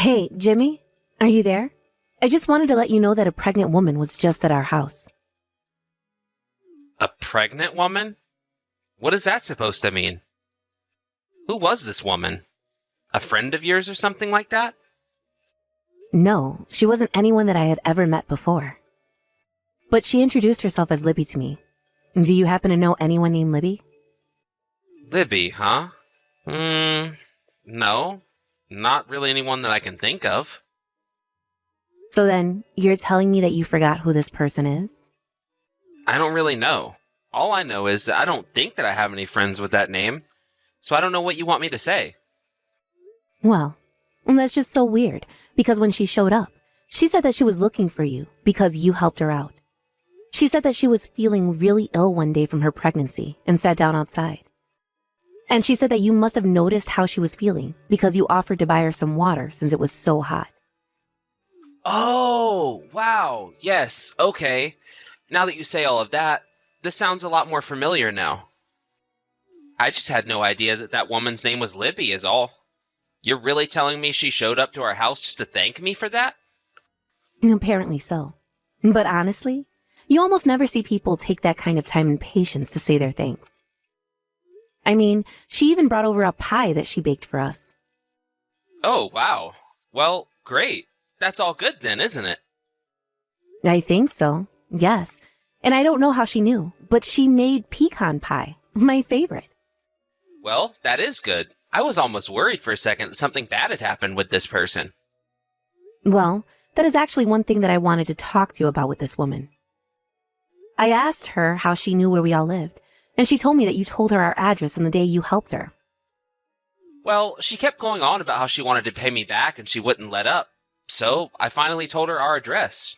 Hey, Jimmy, are you there? I just wanted to let you know that a pregnant woman was just at our house. A pregnant woman? What is that supposed to mean? Who was this woman? A friend of yours or something like that? No, she wasn't anyone that I had ever met before. But she introduced herself as Libby to me. Do you happen to know anyone named Libby? Libby, huh? No. Not really anyone that I can think of. So then, you're telling me that you forgot who this person is? I don't really know. All I know is that I don't think that I have any friends with that name, so I don't know what you want me to say. Well, that's just so weird, because when she showed up, she said that she was looking for you because you helped her out. She said that she was feeling really ill one day from her pregnancy and sat down outside. And she said that you must have noticed how she was feeling because you offered to buy her some water since it was so hot. Oh, wow. Yes, okay. Now that you say all of that, this sounds a lot more familiar now. I just had no idea that that woman's name was Libby is all. You're really telling me she showed up to our house just to thank me for that? Apparently so. But honestly, you almost never see people take that kind of time and patience to say their thanks. I mean, she even brought over a pie that she baked for us. Oh, wow. Well, great. That's all good then, isn't it? I think so, yes. And I don't know how she knew, but she made pecan pie, my favorite. Well, that is good. I was almost worried for a second that something bad had happened with this person. Well, that is actually one thing that I wanted to talk to you about with this woman. I asked her how she knew where we all lived, and she told me that you told her our address on the day you helped her. Well, she kept going on about how she wanted to pay me back and she wouldn't let up. So I finally told her our address.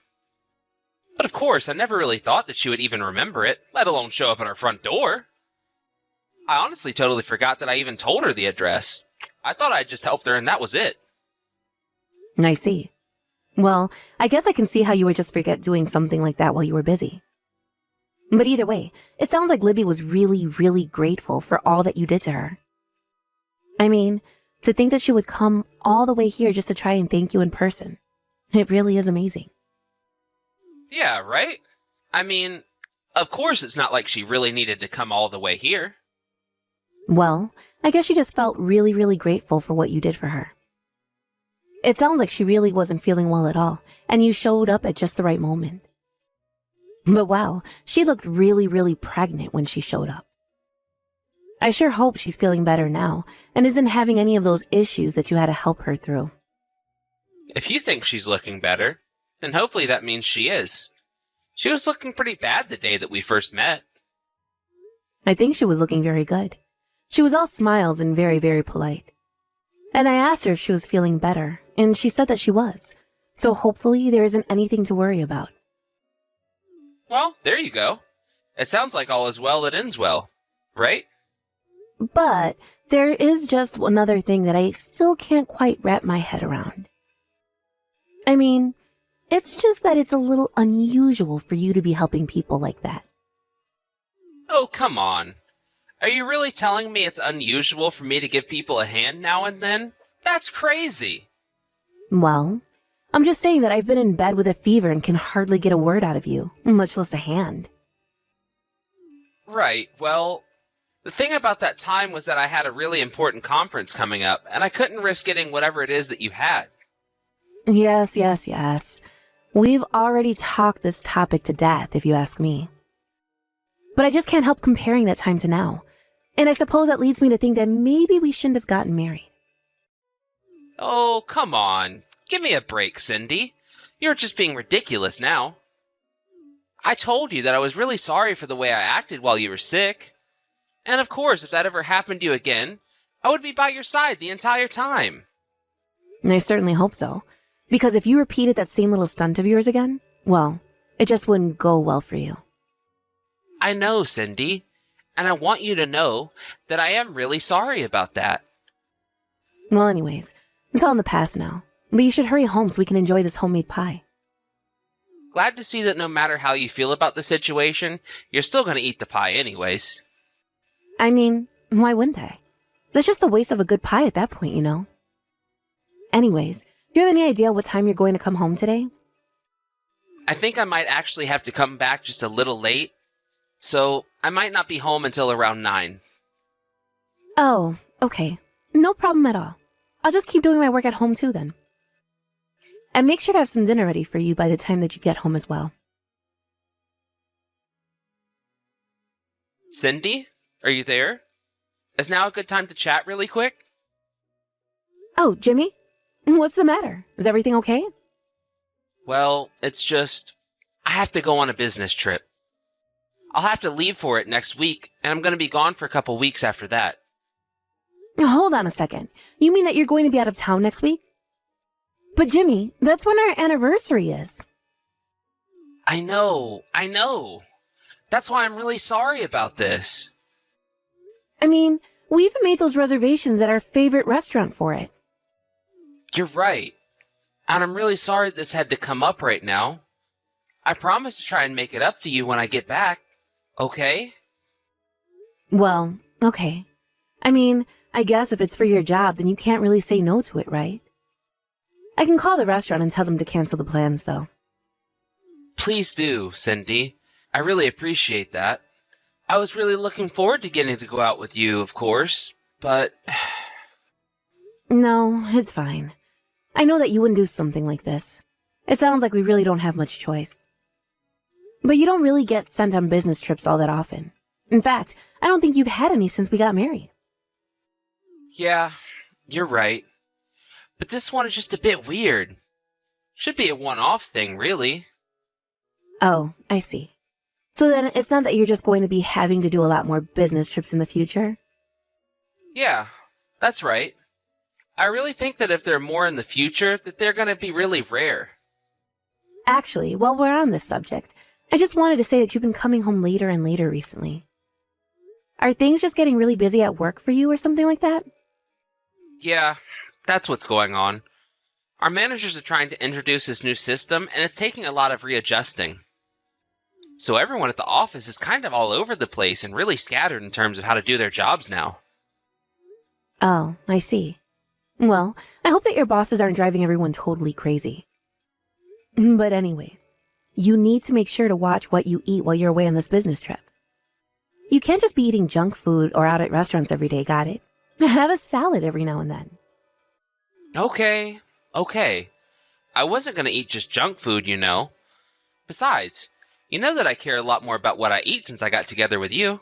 But of course, I never really thought that she would even remember it, let alone show up at our front door. I honestly totally forgot that I even told her the address. I thought I'd just helped her and that was it. I see. Well, I guess I can see how you would just forget doing something like that while you were busy. But either way, it sounds like Libby was really, really grateful for all that you did to her. I mean, to think that she would come all the way here just to try and thank you in person. It really is amazing. Yeah, right? I mean, of course it's not like she really needed to come all the way here. Well, I guess she just felt really, really grateful for what you did for her. It sounds like she really wasn't feeling well at all, and you showed up at just the right moment. But wow, she looked really, really pregnant when she showed up. I sure hope she's feeling better now and isn't having any of those issues that you had to help her through. If you think she's looking better, then hopefully that means she is. She was looking pretty bad the day that we first met. I think she was looking very good. She was all smiles and very, very polite. And I asked her if she was feeling better, and she said that she was. So hopefully there isn't anything to worry about. Well, there you go. It sounds like all is well that ends well, right? But there is just another thing that I still can't quite wrap my head around. I mean, it's just that it's a little unusual for you to be helping people like that. Oh, come on. Are you really telling me it's unusual for me to give people a hand now and then? That's crazy. Well, I'm just saying that I've been in bed with a fever and can hardly get a word out of you, much less a hand. Right, well, the thing about that time was that I had a really important conference coming up, and I couldn't risk getting whatever it is that you had. Yes. We've already talked this topic to death, if you ask me. But I just can't help comparing that time to now. And I suppose that leads me to think that maybe we shouldn't have gotten married. Oh, come on. Give me a break, Cindy. You're just being ridiculous now. I told you that I was really sorry for the way I acted while you were sick. And of course, if that ever happened to you again, I would be by your side the entire time. And I certainly hope so. Because if you repeated that same little stunt of yours again, well, it just wouldn't go well for you. I know, Cindy. And I want you to know that I am really sorry about that. Well, anyways, it's all in the past now. But you should hurry home so we can enjoy this homemade pie. Glad to see that no matter how you feel about the situation, you're still going to eat the pie anyways. I mean, why wouldn't I? That's just a waste of a good pie at that point, you know. Anyways, Do you have any idea what time you're going to come home today? I think I might actually have to come back just a little late, so I might not be home until around 9. Oh, okay. No problem at all. I'll just keep doing my work at home too then. And make sure to have some dinner ready for you by the time that you get home as well. Cindy, are you there? Is now a good time to chat really quick? Oh, Jimmy? What's the matter? Is everything okay? Well, it's just, I have to go on a business trip. I'll have to leave for it next week, and I'm going to be gone for a couple weeks after that. Hold on a second. You mean that you're going to be out of town next week? But Jimmy, that's when our anniversary is. I know. That's why I'm really sorry about this. I mean, we even made those reservations at our favorite restaurant for it. You're right. And I'm really sorry this had to come up right now. I promise to try and make it up to you when I get back. Okay? Well, okay. I mean, I guess if it's for your job, then you can't really say no to it, right? I can call the restaurant and tell them to cancel the plans, though. Please do, Cindy. I really appreciate that. I was really looking forward to getting to go out with you, of course, but... No, it's fine. I know that you wouldn't do something like this. It sounds like we really don't have much choice. But you don't really get sent on business trips all that often. In fact, I don't think you've had any since we got married. Yeah, you're right. But this one is just a bit weird. Should be a one-off thing, really. Oh, I see. So then it's not that you're just going to be having to do a lot more business trips in the future? Yeah, that's right. I really think that if there are more in the future, that they're going to be really rare. Actually, while we're on this subject, I just wanted to say that you've been coming home later and later recently. Are things just getting really busy at work for you or something like that? Yeah, that's what's going on. Our managers are trying to introduce this new system, and it's taking a lot of readjusting. So everyone at the office is kind of all over the place and really scattered in terms of how to do their jobs now. Oh, I see. Well, I hope that your bosses aren't driving everyone totally crazy. But anyways, you need to make sure to watch what you eat while you're away on this business trip. You can't just be eating junk food or out at restaurants every day, got it? Have a salad every now and then. Okay. I wasn't going to eat just junk food, you know. Besides, you know that I care a lot more about what I eat since I got together with you.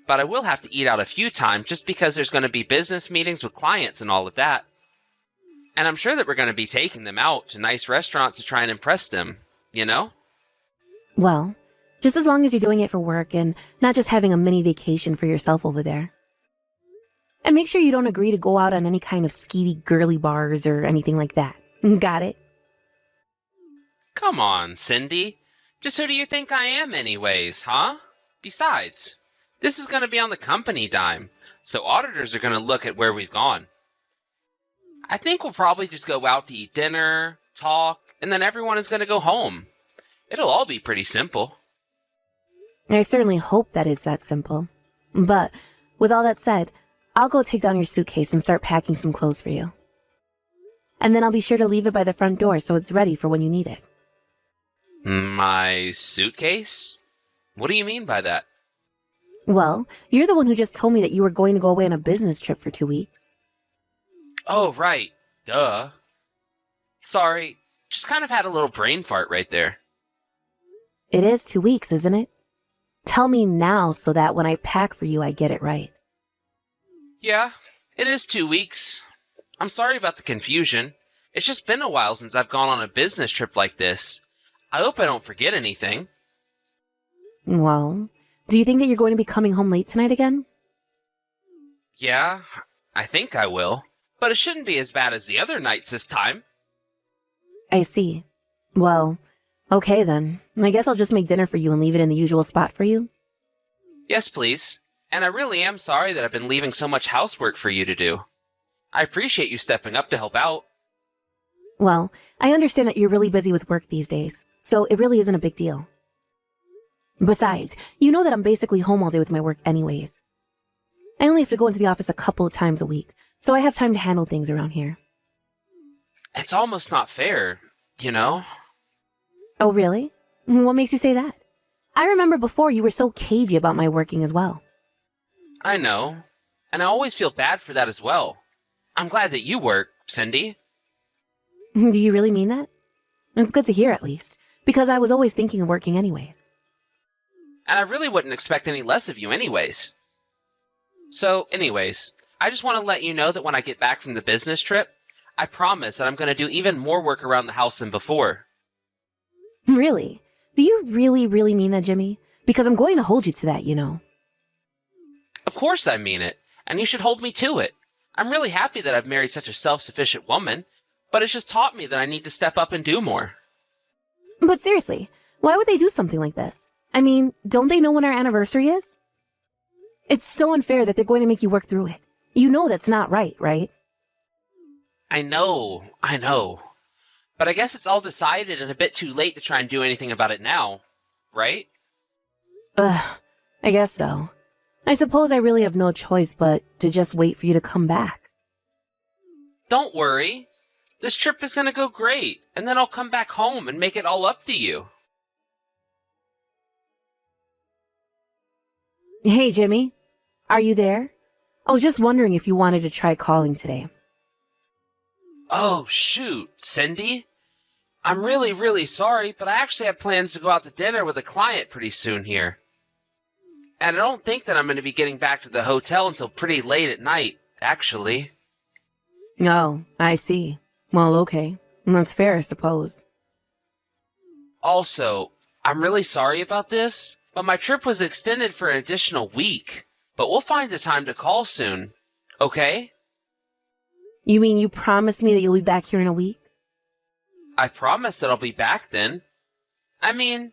But I will have to eat out a few times just because there's going to be business meetings with clients and all of that. And I'm sure that we're going to be taking them out to nice restaurants to try and impress them, you know? Well, just as long as you're doing it for work and not just having a mini vacation for yourself over there. And make sure you don't agree to go out on any kind of skeevy girly bars or anything like that. Got it? Come on, Cindy. Just who do you think I am anyways, huh? Besides, this is going to be on the company dime, so auditors are going to look at where we've gone. I think we'll probably just go out to eat dinner, talk, and then everyone is going to go home. It'll all be pretty simple. I certainly hope that it's that simple. But, with all that said, I'll go take down your suitcase and start packing some clothes for you. And then I'll be sure to leave it by the front door so it's ready for when you need it. My suitcase? What do you mean by that? Well, you're the one who just told me that you were going to go away on a business trip for 2 weeks. Oh, right. Duh. Sorry, just kind of had a little brain fart right there. It is 2 weeks, isn't it? Tell me now so that when I pack for you, I get it right. Yeah, it is 2 weeks. I'm sorry about the confusion. It's just been a while since I've gone on a business trip like this. I hope I don't forget anything. Well, do you think that you're going to be coming home late tonight again? Yeah, I think I will. But it shouldn't be as bad as the other nights this time. I see. Well, okay then. I guess I'll just make dinner for you and leave it in the usual spot for you. Yes, please. And I really am sorry that I've been leaving so much housework for you to do. I appreciate you stepping up to help out. Well, I understand that you're really busy with work these days, so it really isn't a big deal. Besides, you know that I'm basically home all day with my work anyways. I only have to go into the office a couple of times a week, so I have time to handle things around here. It's almost not fair, you know? Oh, really? What makes you say that? I remember before you were so cagey about my working as well. I know. And I always feel bad for that as well. I'm glad that you work, Cindy. Do you really mean that? It's good to hear at least, because I was always thinking of working anyways. And I really wouldn't expect any less of you anyways. So, anyways, I just want to let you know that when I get back from the business trip, I promise that I'm going to do even more work around the house than before. Really? Do you really, really mean that, Jimmy? Because I'm going to hold you to that, you know. Of course I mean it, and you should hold me to it. I'm really happy that I've married such a self-sufficient woman, but it's just taught me that I need to step up and do more. But seriously, why would they do something like this? I mean, don't they know when our anniversary is? It's so unfair that they're going to make you work through it. You know that's not right, right? I know. But I guess it's all decided and a bit too late to try and do anything about it now, right? Ugh, I guess so. I suppose I really have no choice but to just wait for you to come back. Don't worry. This trip is going to go great, and then I'll come back home and make it all up to you. Hey, Jimmy. Are you there? I was just wondering if you wanted to try calling today. Oh, shoot, Cindy. I'm really, really sorry, but I actually have plans to go out to dinner with a client pretty soon here. And I don't think that I'm going to be getting back to the hotel until pretty late at night, actually. Oh, I see. Well, okay. That's fair, I suppose. Also, I'm really sorry about this, but my trip was extended for an additional week. But we'll find the time to call soon, okay? You mean you promised me that you'll be back here in a week? I promise that I'll be back then. I mean,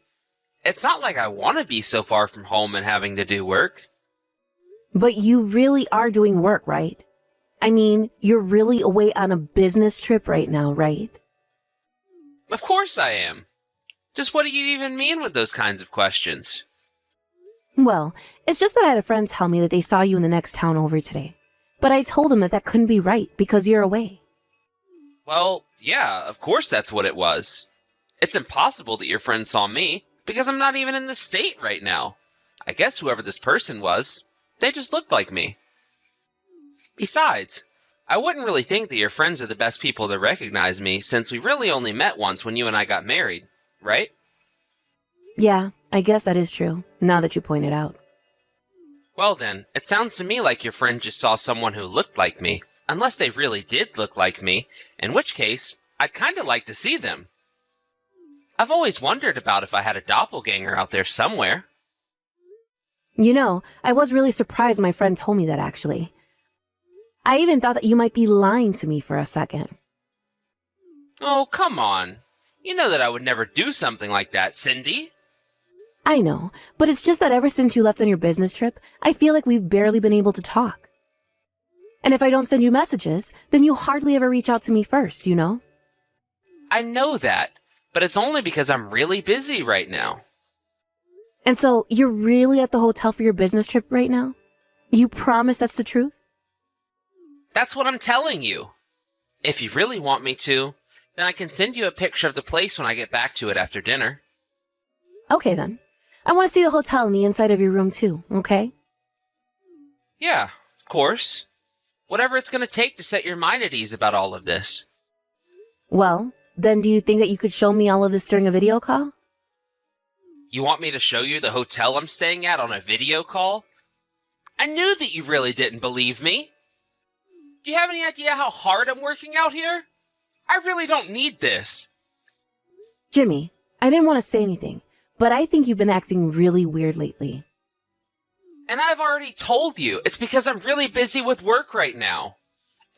it's not like I want to be so far from home and having to do work. But you really are doing work, right? I mean, you're really away on a business trip right now, right? Of course I am. Just what do you even mean with those kinds of questions? Well, it's just that I had a friend tell me that they saw you in the next town over today. But I told them that that couldn't be right because you're away. Well, yeah, of course that's what it was. It's impossible that your friend saw me, because I'm not even in the state right now. I guess whoever this person was, they just looked like me. Besides, I wouldn't really think that your friends are the best people to recognize me, since we really only met once when you and I got married, right? Yeah, I guess that is true, now that you point it out. Well then, it sounds to me like your friend just saw someone who looked like me. Unless they really did look like me, in which case, I'd kinda like to see them. I've always wondered about if I had a doppelganger out there somewhere. You know, I was really surprised my friend told me that actually. I even thought that you might be lying to me for a second. Oh, come on. You know that I would never do something like that, Cindy. I know, but it's just that ever since you left on your business trip, I feel like we've barely been able to talk. And if I don't send you messages, then you hardly ever reach out to me first, you know? I know that, but it's only because I'm really busy right now. And so, you're really at the hotel for your business trip right now? You promise that's the truth? That's what I'm telling you. If you really want me to, then I can send you a picture of the place when I get back to it after dinner. Okay then. I want to see the hotel and the inside of your room too, okay? Yeah, of course. Whatever it's going to take to set your mind at ease about all of this. Well, then do you think that you could show me all of this during a video call? You want me to show you the hotel I'm staying at on a video call? I knew that you really didn't believe me. Do you have any idea how hard I'm working out here? I really don't need this. Jimmy, I didn't want to say anything, but I think you've been acting really weird lately. And I've already told you, it's because I'm really busy with work right now.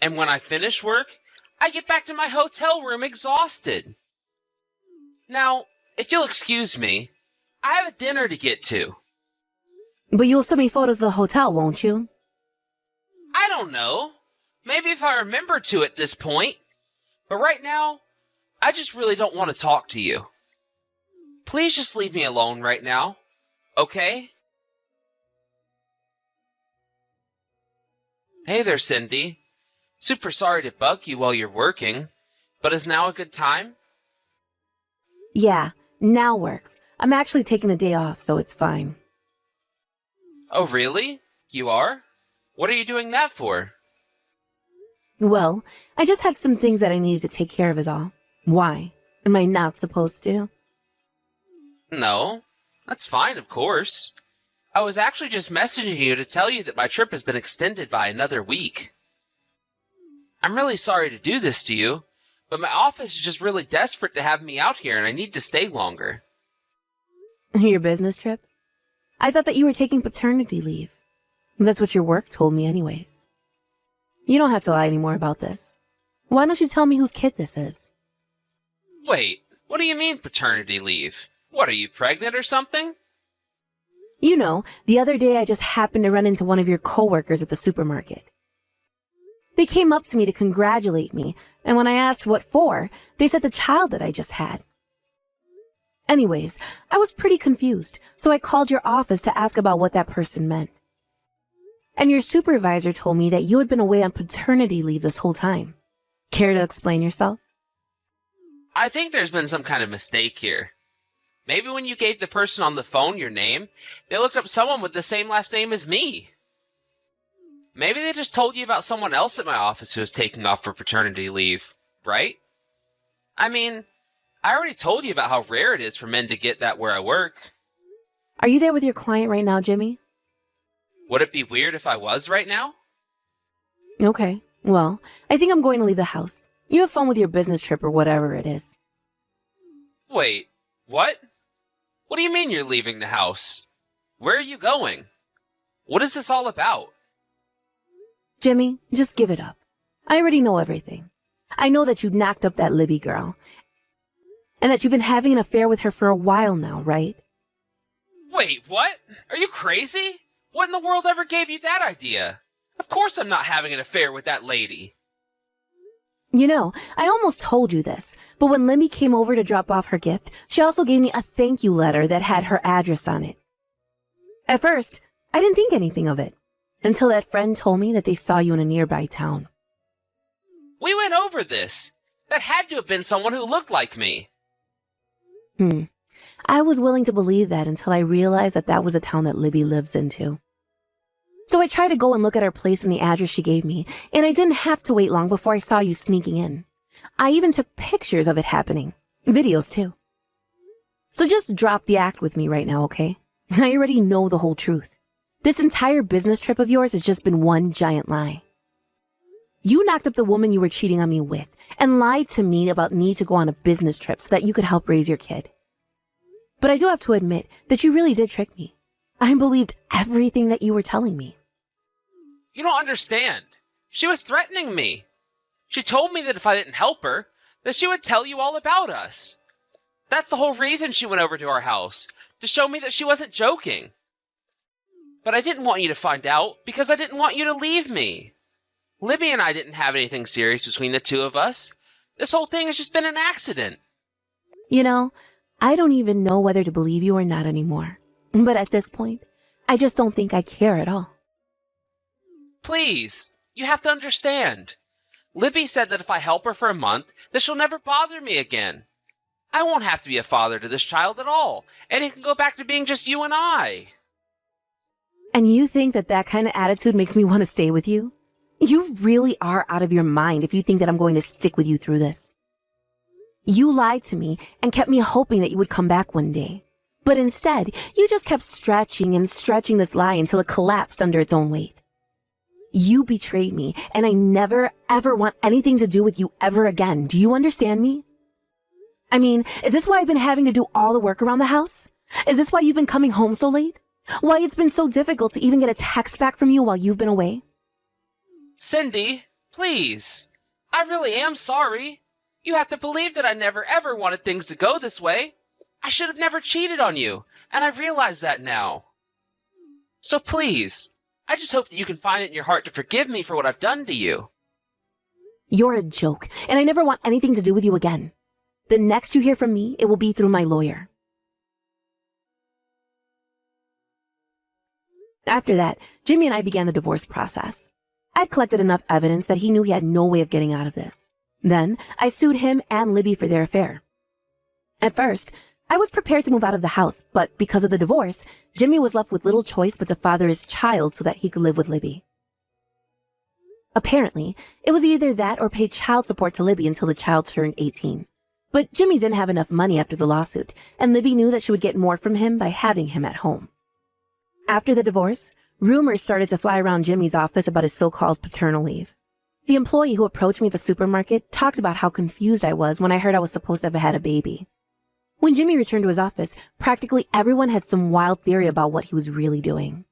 And when I finish work, I get back to my hotel room exhausted. Now, if you'll excuse me, I have a dinner to get to. But you'll send me photos of the hotel, won't you? I don't know. Maybe if I remember to at this point. But right now, I just really don't want to talk to you. Please just leave me alone right now, okay? Hey there, Cindy. Super sorry to bug you while you're working. But is now a good time? Yeah, now works. I'm actually taking the day off, so it's fine. Oh, really? You are? What are you doing that for? Well, I just had some things that I needed to take care of is all. Why? Am I not supposed to? No, that's fine, of course. I was actually just messaging you to tell you that my trip has been extended by another week. I'm really sorry to do this to you, but my office is just really desperate to have me out here and I need to stay longer. Your business trip? I thought that you were taking paternity leave. That's what your work told me anyways. You don't have to lie anymore about this. Why don't you tell me whose kid this is? Wait, what do you mean paternity leave? What, are you pregnant or something? You know, the other day I just happened to run into one of your coworkers at the supermarket. They came up to me to congratulate me, and when I asked what for, they said the child that I just had. Anyways, I was pretty confused, so I called your office to ask about what that person meant. And your supervisor told me that you had been away on paternity leave this whole time. Care to explain yourself? I think there's been some kind of mistake here. Maybe when you gave the person on the phone your name, they looked up someone with the same last name as me. Maybe they just told you about someone else at my office who was taking off for paternity leave, right? I mean, I already told you about how rare it is for men to get that where I work. Are you there with your client right now, Jimmy? Would it be weird if I was right now? Okay, well, I think I'm going to leave the house. You have fun with your business trip or whatever it is. Wait, what? What do you mean you're leaving the house? Where are you going? What is this all about? Jimmy, just give it up. I already know everything. I know that you knocked up that Libby girl. And that you've been having an affair with her for a while now, right? Wait, what? Are you crazy? What in the world ever gave you that idea? Of course I'm not having an affair with that lady. You know, I almost told you this, but when Libby came over to drop off her gift, she also gave me a thank you letter that had her address on it. At first, I didn't think anything of it, until that friend told me that they saw you in a nearby town. We went over this. That had to have been someone who looked like me. I was willing to believe that until I realized that that was a town that Libby lives into. So I tried to go and look at her place and the address she gave me, and I didn't have to wait long before I saw you sneaking in. I even took pictures of it happening. Videos, too. So just drop the act with me right now, okay? I already know the whole truth. This entire business trip of yours has just been one giant lie. You knocked up the woman you were cheating on me with and lied to me about need to go on a business trip so that you could help raise your kid. But I do have to admit that you really did trick me. I believed everything that you were telling me. You don't understand. She was threatening me. She told me that if I didn't help her, that she would tell you all about us. That's the whole reason she went over to our house, to show me that she wasn't joking. But I didn't want you to find out because I didn't want you to leave me. Libby and I didn't have anything serious between the two of us. This whole thing has just been an accident. You know, I don't even know whether to believe you or not anymore. But at this point, I just don't think I care at all. Please, you have to understand. Libby said that if I help her for a month, that she'll never bother me again. I won't have to be a father to this child at all, and it can go back to being just you and I. And you think that that kind of attitude makes me want to stay with you? You really are out of your mind if you think that I'm going to stick with you through this. You lied to me and kept me hoping that you would come back one day. But instead, you just kept stretching and stretching this lie until it collapsed under its own weight. You betrayed me, and I never, ever want anything to do with you ever again. Do you understand me? I mean, is this why I've been having to do all the work around the house? Is this why you've been coming home so late? Why it's been so difficult to even get a text back from you while you've been away? Cindy, please. I really am sorry. You have to believe that I never ever wanted things to go this way. I should have never cheated on you, and I realize that now. So please, I just hope that you can find it in your heart to forgive me for what I've done to you. You're a joke, and I never want anything to do with you again. The next you hear from me, it will be through my lawyer. After that, Jimmy and I began the divorce process. I'd collected enough evidence that he knew he had no way of getting out of this. Then, I sued him and Libby for their affair. At first, I was prepared to move out of the house, but because of the divorce, Jimmy was left with little choice but to father his child so that he could live with Libby. Apparently, it was either that or pay child support to Libby until the child turned 18. But Jimmy didn't have enough money after the lawsuit, and Libby knew that she would get more from him by having him at home. After the divorce, rumors started to fly around Jimmy's office about his so-called paternal leave. The employee who approached me at the supermarket talked about how confused I was when I heard I was supposed to have had a baby. When Jimmy returned to his office, practically everyone had some wild theory about what he was really doing.